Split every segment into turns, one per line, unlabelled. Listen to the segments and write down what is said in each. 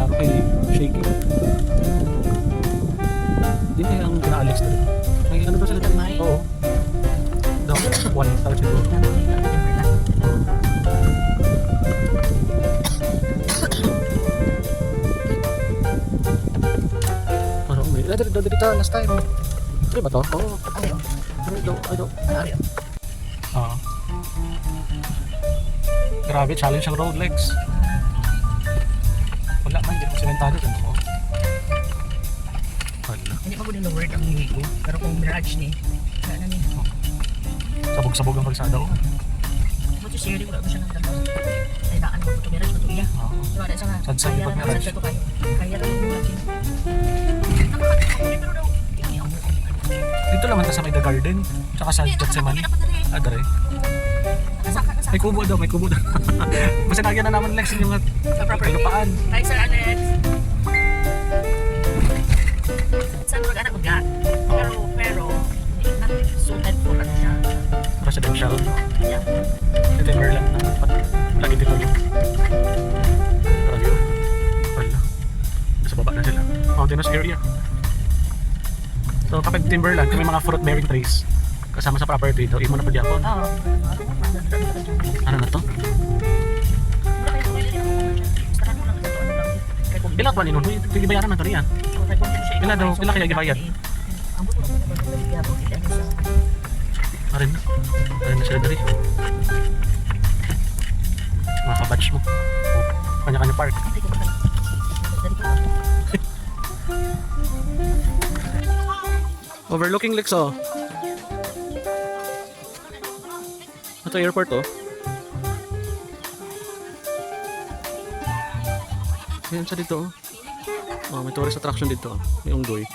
klaro kay shaky. Hindi kaya ang kina-Alex na rin. May ano ba sila dyan? Oo. Daw, 1 star siguro. Parang may... Dito last time. Ito ba to? Oo. Ito. Oo. Grabe, challenge ang road legs. Wala man, hindi ko sementado dun ako. Wala.
Hindi pa ko din na-work ang hiwi ko. Pero kung mirage ni, wala na niya.
Sabog-sabog ang kalsada ko.
Buti sharing, wala ko siya ng dapat. Ay, daan mo ito mirage, ito iya. Wala na sa nga.
Sadsad yung pag mirage.
Sadsad to kayo. Kaya lang yung natin.
Dito naman ta sa may The Garden. Tsaka sa Getsemani. Adre. May kubo daw. Basta nagyan na naman Lex yung mga kalupaan.
Hi, Sir Alex. Saan mag-anak ko ga? Pero, suited po ano siya.
Residential.
Yeah.
Ito yung Merlin na lagi dito yung radio. Wala. Sa baba na sila. Mountainous area. So kapag Timberland, kung may mga fruit bearing trees kasama sa property ito, imo na pwede ako.
Oo.
Ano na to? Ilan ba ninon? Ito gibayaran ng kariyan. Ilan daw? Ilan kaya gibayad? Marin na sila dari. Mga kabatch mo. Kanya-kanya park. Overlooking lakes oh. Ito airport oh. Ayan siya dito oh. May tourist attraction dito oh. May unggoy.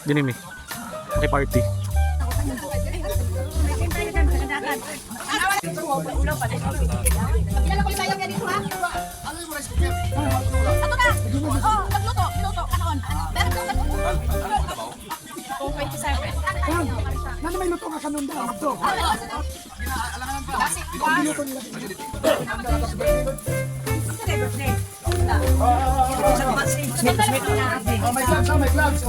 Dinimi. May party.
Nano may luto nga kanon daw ato.
May gloves.